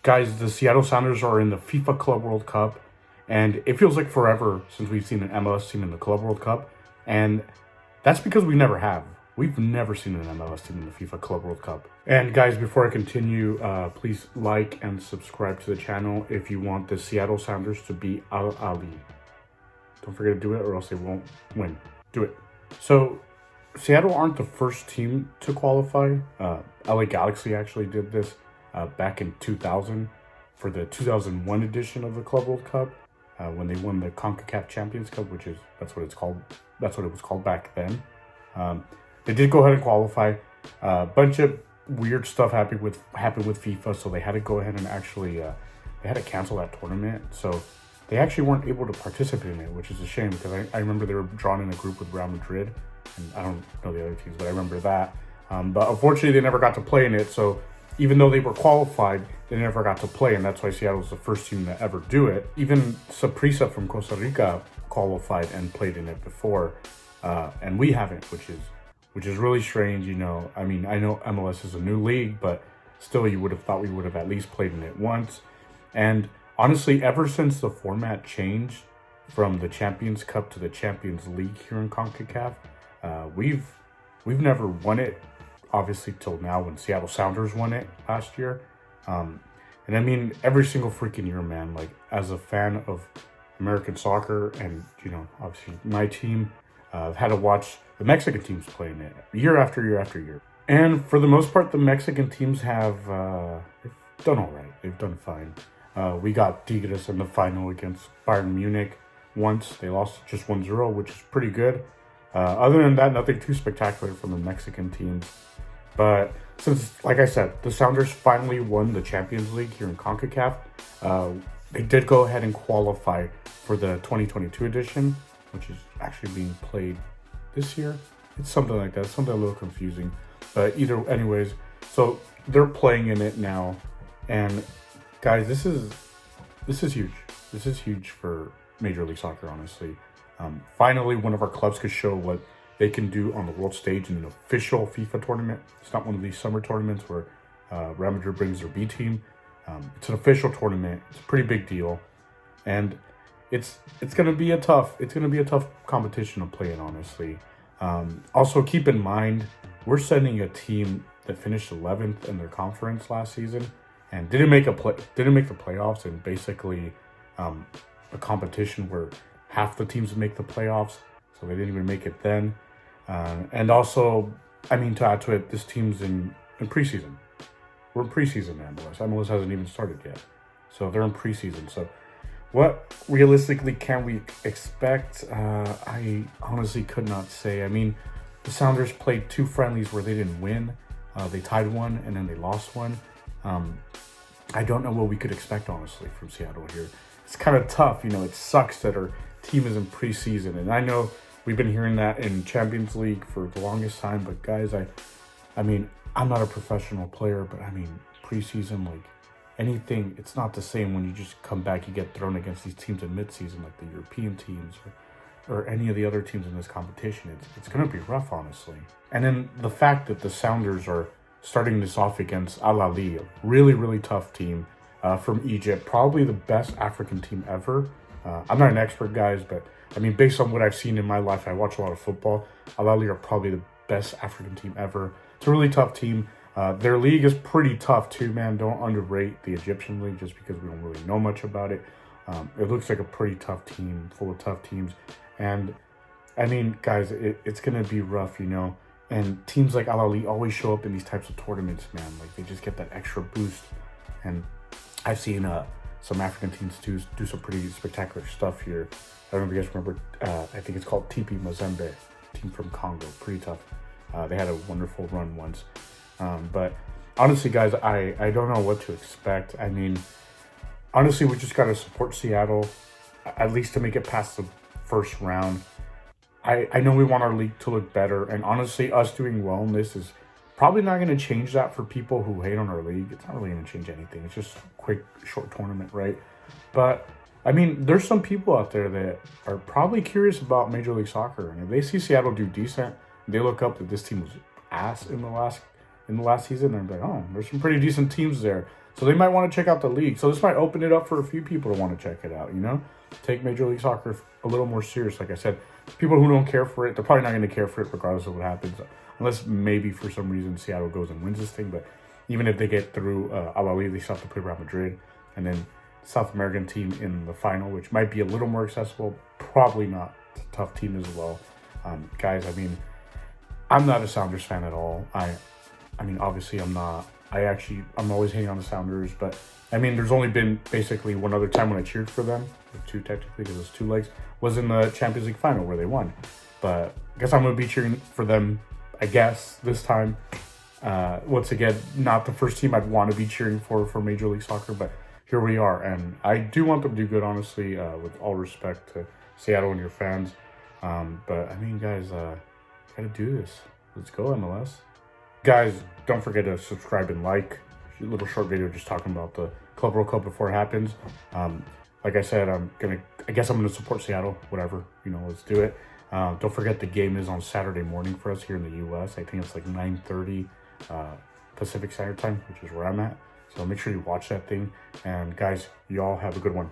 Guys, the Seattle Sounders are in the FIFA Club World Cup, and it feels like forever since we've seen an MLS team in the Club World Cup, and that's because we never have. We've never seen an MLS team in the FIFA Club World Cup. And guys, before I continue, please like and subscribe to the channel if you want the Seattle Sounders to beat Al Ali. Don't forget to do it or else they won't win. Do it. So, Seattle aren't the first team to qualify. LA Galaxy actually did this back in 2000 for the 2001 edition of the Club World Cup when they won the CONCACAF Champions Cup, that's what it's called. That's what it was called back then. They did go ahead and qualify. A bunch of weird stuff happened with FIFA, so they had to go ahead and actually they had to cancel that tournament. So they actually weren't able to participate in it, which is a shame because I remember they were drawn in a group with Real Madrid, and I don't know the other teams, but I remember that. But unfortunately, they never got to play in it. So even though they were qualified, they never got to play, and that's why Seattle was the first team to ever do it. Even Saprissa from Costa Rica qualified and played in it before, and we haven't, which is really strange. You know, I mean, I know MLS is a new league, but still, you would have thought we would have at least played in it once. And honestly, ever since the format changed from the Champions Cup to the Champions League here in CONCACAF, we've never won it. Obviously, till now when Seattle Sounders won it last year. And I mean, every single freaking year, man, like as a fan of American soccer and, you know, obviously my team, I've had to watch the Mexican teams playing it year after year after year. And for the most part, the Mexican teams have they've done all right. They've done fine. We got Tigres in the final against Bayern Munich once. They lost just 1-0, which is pretty good. Other than that, nothing too spectacular from the Mexican teams. But since, like I said, the Sounders finally won the Champions League here in CONCACAF, they did go ahead and qualify for the 2022 edition, which is actually being played this year. It's something like that. It's something a little confusing. But anyways, so they're playing in it now. And guys, this is huge. This is huge for Major League Soccer, honestly. Finally, one of our clubs could show what they can do on the world stage in an official FIFA tournament. It's not one of these summer tournaments where Real Madrid brings their B team. It's an official tournament. It's a pretty big deal, and it's gonna be a tough competition to play in, honestly. Also, keep in mind we're sending a team that finished 11th in their conference last season and didn't make the playoffs, and basically a competition where half the teams make the playoffs, so they didn't even make it then. And also, I mean, to add to it, this team's in preseason. We're in preseason, MLS. MLS hasn't even started yet. So they're in preseason. So what realistically can we expect? I honestly could not say. I mean, the Sounders played 2 friendlies where they didn't win. They tied one and then they lost one. I don't know what we could expect, honestly, from Seattle here. It's kind of tough. You know, it sucks that our team is in preseason. And I know we've been hearing that in Champions League for the longest time. But guys, I mean, I'm not a professional player, but I mean, preseason, like anything, it's not the same when you just come back, you get thrown against these teams in midseason, like the European teams or any of the other teams in this competition. It's going to be rough, honestly. And then the fact that the Sounders are starting this off against Al Ali, a really, really tough team from Egypt, probably the best African team ever. I'm not an expert, guys, but I mean, based on what I've seen in my life, I watch a lot of football. Al Ali are probably the best African team ever. It's a really tough team. Their league is pretty tough too, man. Don't underrate the Egyptian league just because we don't really know much about it. It looks like a pretty tough team, full of tough teams. And I mean, guys, it's going to be rough, you know. And teams like Al Ali always show up in these types of tournaments, man. Like, they just get that extra boost. And I've seen some African teams do some pretty spectacular stuff here. I don't know if you guys remember, I think it's called TP Mazembe, team from Congo. Pretty tough. They had a wonderful run once. But honestly, guys, I don't know what to expect. I mean, honestly, we just got to support Seattle, at least to make it past the first round. I know we want our league to look better, and honestly, us doing well in this is probably not going to change that for people who hate on our league. It's not really going to change anything. It's just a quick, short tournament, right? But I mean, there's some people out there that are probably curious about Major League Soccer, and if they see Seattle do decent, they look up that this team was ass in the last season, and they're like, oh, there's some pretty decent teams there. So they might want to check out the league. So this might open it up for a few people to want to check it out, you know? Take Major League Soccer a little more serious. Like I said, people who don't care for it, they're probably not going to care for it regardless of what happens. Unless maybe for some reason Seattle goes and wins this thing. But even if they get through, I believe they still have to play Real Madrid. And then South American team in the final, which might be a little more accessible. Probably not. It's a tough team as well. Guys, I mean, I'm not a Sounders fan at all. I mean, obviously I'm not. I'm always hating on the Sounders, but I mean, there's only been basically one other time when I cheered for them, or two technically, because it was 2 legs, was in the Champions League final where they won. But I guess I'm going to be cheering for them, I guess, this time. Once again, not the first team I'd want to be cheering for Major League Soccer, but here we are. And I do want them to do good, honestly, with all respect to Seattle and your fans. But, I mean, guys, gotta do this. Let's go, MLS. Guys, don't forget to subscribe and like. A little short video just talking about the Club World Cup before it happens. Like I said, I guess I'm gonna support Seattle. Whatever, you know, let's do it. Don't forget the game is on Saturday morning for us here in the U.S. I think it's like 9:30 Pacific Standard Time, which is where I'm at. So make sure you watch that thing. And guys, y'all have a good one.